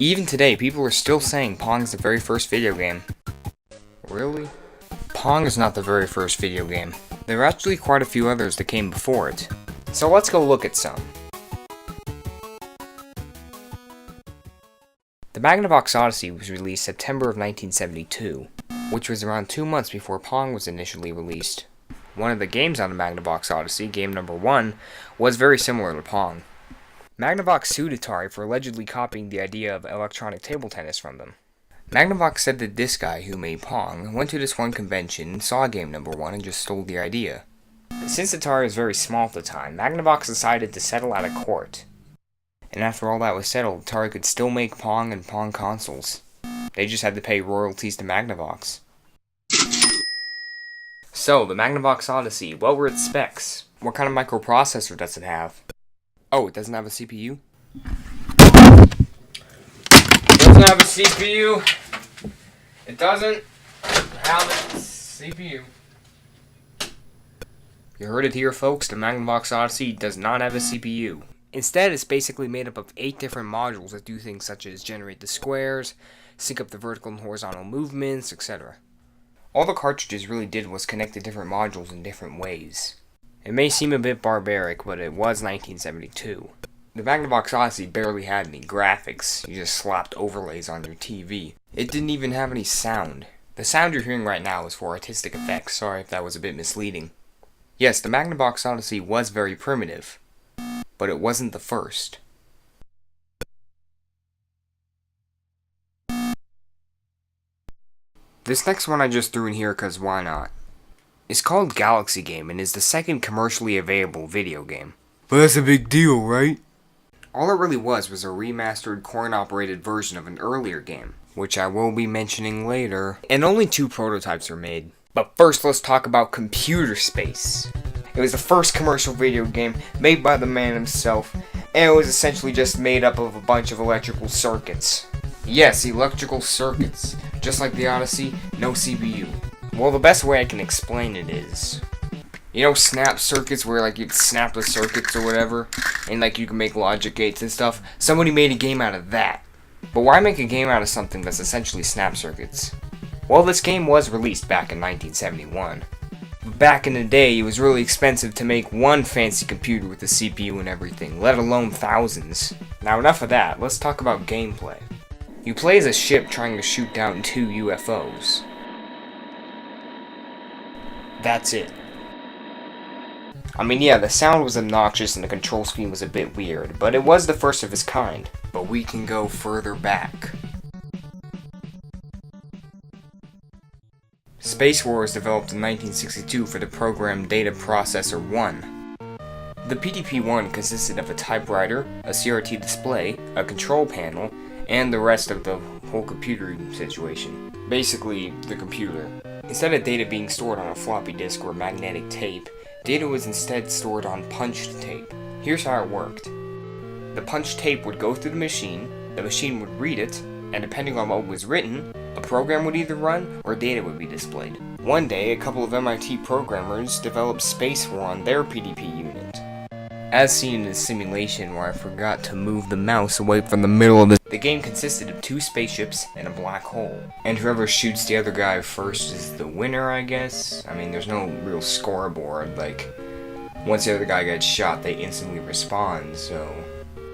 Even today, people are still saying Pong is the very first video game. Really? Pong is not the very first video game. There are actually quite a few others that came before it. So let's go look at some. The Magnavox Odyssey was released September of 1972, which was around 2 months before Pong was initially released. One of the games on the Magnavox Odyssey, game number 1, was very similar to Pong. Magnavox sued Atari for allegedly copying the idea of electronic table tennis from them. Magnavox said that this guy who made Pong went to this one convention, saw game number 1, and just stole the idea. Since Atari was very small at the time, Magnavox decided to settle out of court. And after all that was settled, Atari could still make Pong and Pong consoles. They just had to pay royalties to Magnavox. So, the Magnavox Odyssey, what were its specs? What kind of microprocessor does it have? Oh, it doesn't have a CPU? It doesn't have a CPU. It doesn't have a CPU. You heard it here, folks. The Magnavox Odyssey does not have a CPU. Instead, it's basically made up of 8 different modules that do things such as generate the squares, sync up the vertical and horizontal movements, etc. All the cartridges really did was connect the different modules in different ways. It may seem a bit barbaric, but it was 1972. The Magnavox Odyssey barely had any graphics. You just slapped overlays on your TV. It didn't even have any sound. The sound you're hearing right now is for artistic effects. Sorry if that was a bit misleading. Yes, the Magnavox Odyssey was very primitive, but it wasn't the first. This next one I just threw in here because why not? It's called Galaxy Game and is the second commercially available video game. But that's a big deal, right? All it really was a remastered coin-operated version of an earlier game, which I will be mentioning later, and only 2 prototypes were made. But first let's talk about Computer Space. It was the first commercial video game made by the man himself, and it was essentially just made up of a bunch of electrical circuits. Yes, electrical circuits. Just like the Odyssey, no CPU. Well, the best way I can explain it is, you know, snap circuits where like you snap the circuits or whatever, and like you can make logic gates and stuff. Somebody made a game out of that. But why make a game out of something that's essentially snap circuits? Well, this game was released back in 1971. Back in the day, it was really expensive to make one fancy computer with a CPU and everything, let alone thousands. Now enough of that, let's talk about gameplay. You play as a ship trying to shoot down 2 UFOs. That's it. I mean, yeah, the sound was obnoxious and the control scheme was a bit weird, but it was the first of its kind. But we can go further back. Space War was developed in 1962 for the program Data Processor 1. The PDP-1 consisted of a typewriter, a CRT display, a control panel, and the rest of the whole computer situation. Basically, the computer. Instead of data being stored on a floppy disk or magnetic tape, data was instead stored on punched tape. Here's how it worked. The punched tape would go through the machine would read it, and depending on what was written, a program would either run or data would be displayed. One day, a couple of MIT programmers developed Space War on their PDP unit. As seen in the simulation where I forgot to move the mouse away from the middle of the game consisted of 2 spaceships and a black hole. And whoever shoots the other guy first is the winner, I guess? I mean, there's no real scoreboard, like, once the other guy gets shot, they instantly respawn, so...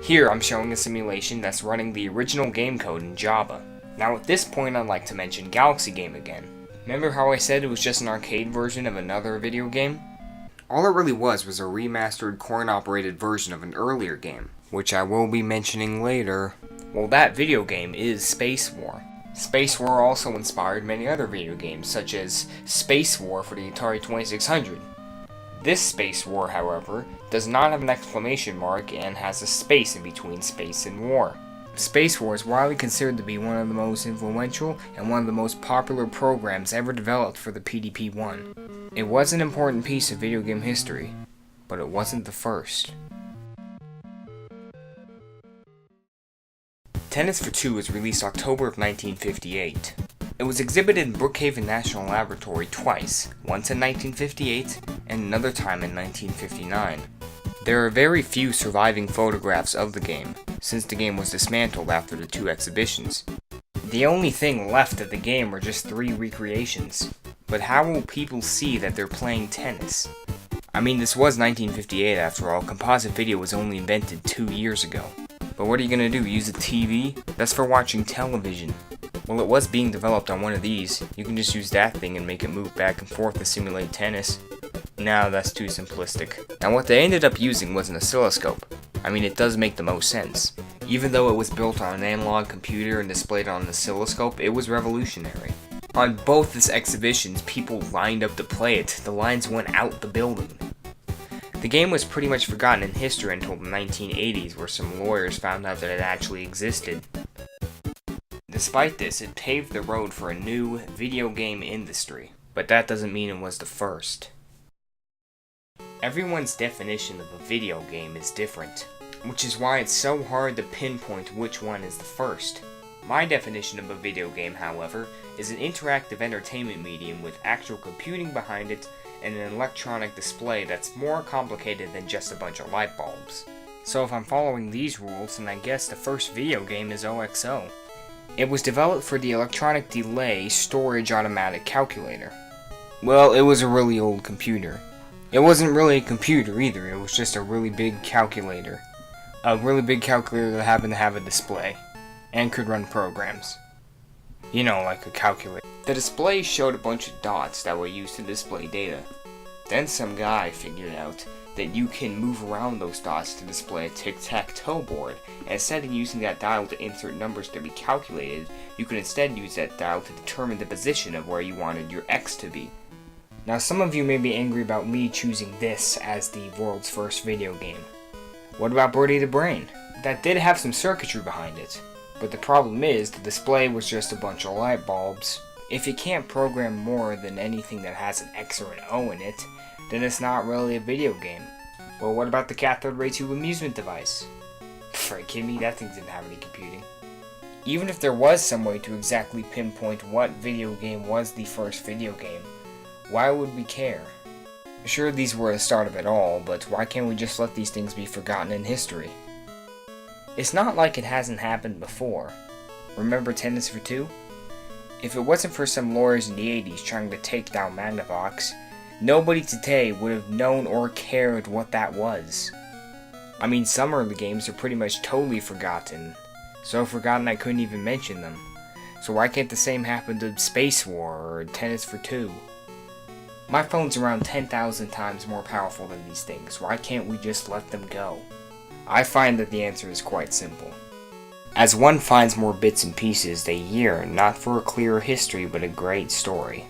Here, I'm showing a simulation that's running the original game code in Java. Now at this point, I'd like to mention Galaxy Game again. Remember how I said it was just an arcade version of another video game? All it really was a remastered coin-operated version of an earlier game, which I will be mentioning later. Well, that video game is Space War. Space War also inspired many other video games, such as Space War for the Atari 2600. This Space War, however, does not have an exclamation mark and has a space in between space and war. Space War is widely considered to be one of the most influential and one of the most popular programs ever developed for the PDP-1. It was an important piece of video game history, but it wasn't the first. Tennis for Two was released October of 1958. It was exhibited in Brookhaven National Laboratory twice, once in 1958 and another time in 1959. There are very few surviving photographs of the game, since the game was dismantled after the 2 exhibitions. The only thing left of the game are just 3 recreations. But how will people see that they're playing tennis? I mean, this was 1958 after all. Composite video was only invented 2 years ago. But what are you gonna do, use a TV? That's for watching television. Well, it was being developed on one of these. You can just use that thing and make it move back and forth to simulate tennis. No, that's too simplistic. Now what they ended up using was an oscilloscope. I mean, it does make the most sense. Even though it was built on an analog computer and displayed on an oscilloscope, it was revolutionary. On both these exhibitions, people lined up to play it. The lines went out the building. The game was pretty much forgotten in history until the 1980s, where some lawyers found out that it actually existed. Despite this, it paved the road for a new video game industry, but that doesn't mean it was the first. Everyone's definition of a video game is different, which is why it's so hard to pinpoint which one is the first. My definition of a video game, however, is an interactive entertainment medium with actual computing behind it and an electronic display that's more complicated than just a bunch of light bulbs. So if I'm following these rules, then I guess the first video game is OXO. It was developed for the electronic delay storage automatic calculator. Well, it was a really old computer. It wasn't really a computer either, it was just a really big calculator. A really big calculator that happened to have a display, and could run programs. You know, like a calculator. The display showed a bunch of dots that were used to display data. Then some guy figured out that you can move around those dots to display a tic-tac-toe board, and instead of using that dial to insert numbers to be calculated, you could instead use that dial to determine the position of where you wanted your X to be. Now some of you may be angry about me choosing this as the world's first video game. What about Birdie the Brain? That did have some circuitry behind it, but the problem is the display was just a bunch of light bulbs. If you can't program more than anything that has an X or an O in it, then it's not really a video game. Well, what about the cathode ray tube amusement device? Are you kidding me? That thing didn't have any computing. Even if there was some way to exactly pinpoint what video game was the first video game, why would we care? Sure, these were the start of it all, but why can't we just let these things be forgotten in history? It's not like it hasn't happened before. Remember Tennis for Two? If it wasn't for some lawyers in the 80s trying to take down Magnavox, nobody today would have known or cared what that was. I mean, some early games are pretty much totally forgotten. So forgotten I couldn't even mention them. So why can't the same happen to Space War or Tennis for Two? My phone's around 10,000 times more powerful than these things. Why can't we just let them go? I find that the answer is quite simple. As one finds more bits and pieces, they yearn not for a clearer history but a great story.